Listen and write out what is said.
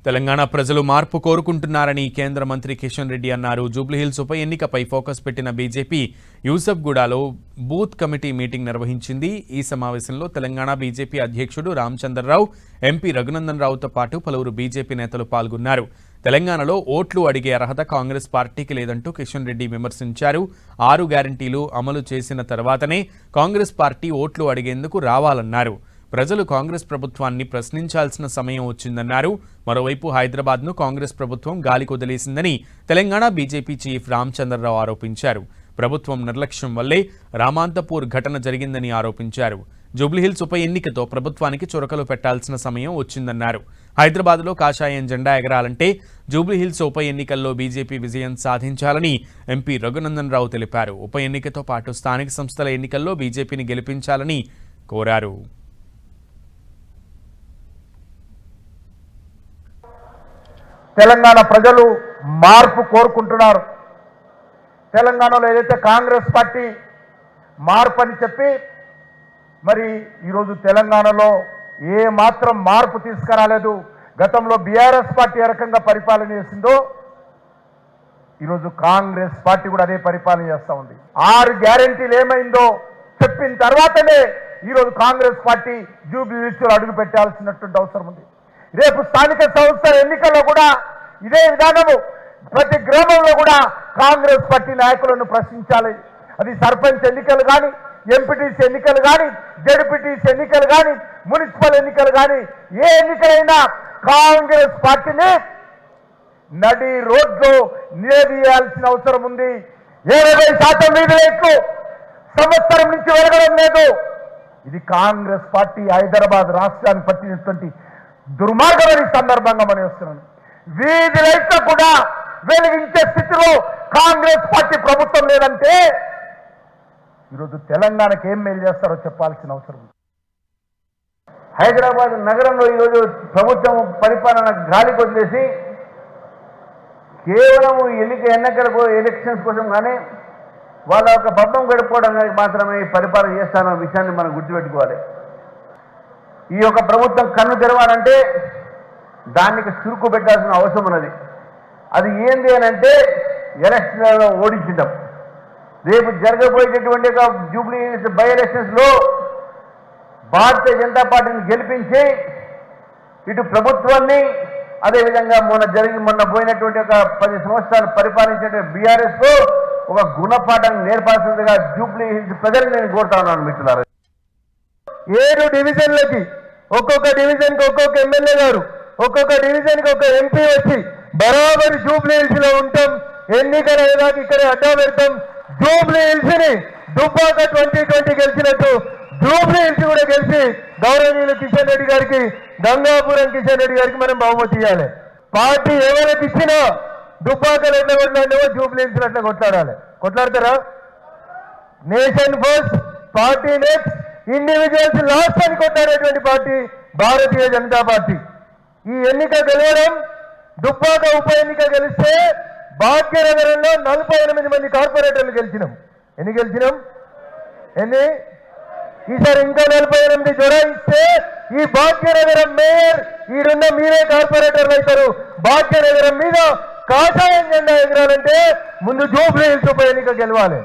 తెలంగాణ ప్రజలు మార్పు కోరుకుంటున్నారని కేంద్ర మంత్రి కిషన్ రెడ్డి అన్నారు. జూబ్లీహిల్స్ ఉప ఎన్నికపై ఫోకస్ పెట్టిన బీజేపీ యూసఫ్గూడలో బూత్ కమిటీ మీటింగ్ నిర్వహించింది. ఈ సమావేశంలో తెలంగాణ బీజేపీ అధ్యక్షుడు రామచంద్రరావు, ఎంపీ రఘునందన్ రావుతో పాటు పలువురు బీజేపీ నేతలు పాల్గొన్నారు. తెలంగాణలో ఓట్లు అడిగే అర్హత కాంగ్రెస్ పార్టీకి లేదంటూ కిషన్ రెడ్డి విమర్శించారు. 6 గ్యారంటీలు అమలు చేసిన తర్వాతనే కాంగ్రెస్ పార్టీ ఓట్లు అడిగేందుకు రావాలన్నారు. ప్రజలు కాంగ్రెస్ ప్రభుత్వాన్ని ప్రశ్నించాల్సిన సమయం వచ్చిందన్నారు. మరోవైపు హైదరాబాద్ను కాంగ్రెస్ ప్రభుత్వం గాలి కొదిలేసిందని తెలంగాణ బీజేపీ చీఫ్ రామచంద్రరావు ఆరోపించారు. ప్రభుత్వం నిర్లక్ష్యం వల్లే రామాంతపూర్ ఘటన జరిగిందని ఆరోపించారు. జూబ్లీహిల్స్ ఉప ఎన్నికతో ప్రభుత్వానికి చురకలు పెట్టాల్సిన సమయం వచ్చిందన్నారు. హైదరాబాద్లో కాషాయం జెండా ఎగరాలంటే జూబ్లీహిల్స్ ఉప ఎన్నికల్లో బీజేపీ విజయం సాధించాలని ఎంపీ రఘునందన్ రావు తెలిపారు. ఉప ఎన్నికతో పాటు స్థానిక సంస్థల ఎన్నికల్లో బీజేపీని గెలిపించాలని కోరారు. తెలంగాణ ప్రజలు మార్పు కోరుకుంటున్నారు. తెలంగాణలో ఏదైతే కాంగ్రెస్ పార్టీ మార్పు అని చెప్పి మరి ఈరోజు తెలంగాణలో ఏ మాత్రం మార్పు తీసుకురాలేదు. గతంలో బీఆర్ఎస్ పార్టీ ఏ రకంగా పరిపాలన చేసిందో ఈరోజు కాంగ్రెస్ పార్టీ కూడా అదే పరిపాలన చేస్తూ ఉంది. 6 గ్యారెంటీలు ఏమైందో చెప్పిన తర్వాతనే ఈరోజు కాంగ్రెస్ పార్టీ జూబ్లీహిల్స్లో అడుగు పెట్టాల్సినటువంటి అవసరం ఉంది. రేపు స్థానిక సంస్థల ఎన్నికల్లో కూడా ఇదే విధానము ప్రతి గ్రామంలో కూడా కాంగ్రెస్ పార్టీ నాయకులను ప్రశ్నించాలి. అది సర్పంచ్ ఎన్నికలు కానీ, ఎంపీటీసీ ఎన్నికలు కానీ, జడ్పీటీసీ ఎన్నికలు కానీ, మున్సిపల్ ఎన్నికలు కానీ, ఏ ఎన్నికలైనా కాంగ్రెస్ పార్టీని నడి రోడ్లో నిలదీయాల్సిన అవసరం ఉంది. 70% వీధులకు సంవత్సరం నుంచి వెలగడం లేదు. ఇది కాంగ్రెస్ పార్టీ హైదరాబాద్ రాష్ట్రాన్ని పట్టినటువంటి దుర్మార్గమని సందర్భంగా మనం వస్తున్నాను. వీధి లైట్లు కూడా వెలిగించే స్థితిలో కాంగ్రెస్ పార్టీ ప్రభుత్వం లేదంటే ఈరోజు తెలంగాణకి ఏం మేలు చేస్తారో చెప్పాల్సిన అవసరం ఉంది. హైదరాబాద్ నగరంలో ఈరోజు ప్రభుత్వం పరిపాలన గాలికి వదిలేసి కేవలం ఎలక్షన్స్ కోసం కానీ వాళ్ళ ఒక పబ్బం గడుపుకోవడానికి మాత్రమే పరిపాలన చేస్తారన్న విషయాన్ని మనం గుర్తుపెట్టుకోవాలి. ఈ యొక్క ప్రభుత్వం కన్ను తెరవాలంటే దానికి చురుకు పెట్టాల్సిన అవసరం ఉన్నది. అది ఏంది అని అంటే ఎలక్షన్లలో ఓడించడం. రేపు జరగబోయేటటువంటి జూబ్లీహిల్స్ బై ఎలక్షన్స్లో భారతీయ జనతా పార్టీని గెలిపించి ఇటు ప్రభుత్వాన్ని అదేవిధంగా మొన్న పోయినటువంటి ఒక 10 సంవత్సరాలు పరిపాలించే బీఆర్ఎస్కు ఒక గుణపాఠాన్ని నేర్పాల్సిందిగా జూబ్లీహిల్స్ ప్రజలు నేను కోరుతా ఉన్నాను. మిత్రులారా, 7 డివిజన్లకి ఒక్కొక్క డివిజన్కి ఒక్కొక్క ఎమ్మెల్యే గారు, ఒక్కొక్క డివిజన్కి ఒక ఎంపీ వచ్చి బరాబరి జూబ్లీహిల్స్ లో ఉంటాం. ఎన్నికల ఏదాకా ఇక్కడే అడ్డా పెడతాం. జూబ్లీహిల్స్ ని దుబ్బాక 2020 గెలిచినట్టు జూబ్లీహిల్స్ కూడా గెలిచి గౌరవనీయులు కిషన్ రెడ్డి గారికి, గంగాపురం కిషన్ రెడ్డి గారికి మనం బహుమతి ఇవ్వాలి. పార్టీ ఎవరికి ఇచ్చినా దుబ్బాకలు ఎట్లా కొట్లాడినవో జూబ్లీహిల్స్ అట్లా కొట్లాడాలి. కొట్లాడతారా? Nation first, party next, individuals last అని కొట్టారేటువంటి పార్టీ భారతీయ జనతా పార్టీ. ఈ ఎన్నిక గెలవడం, దుబ్బాక ఉప ఎన్నిక గెలిస్తే భాగ్యనగరంలో 48 మంది కార్పొరేటర్లు గెలిచినాం. ఎన్ని గెలిచినాం? ఈసారి ఇంకా 48 జొరాయిస్తే ఈ భాగ్యనగరం మేయర్ ఈడున్న మీరే కార్పొరేటర్లు అవుతారు. భాగ్యనగరం మీద కాషాయం జెండా ఎగరాలంటే ముందు జూబ్లీహిల్స్ ఉప ఎన్నిక గెలవాలి.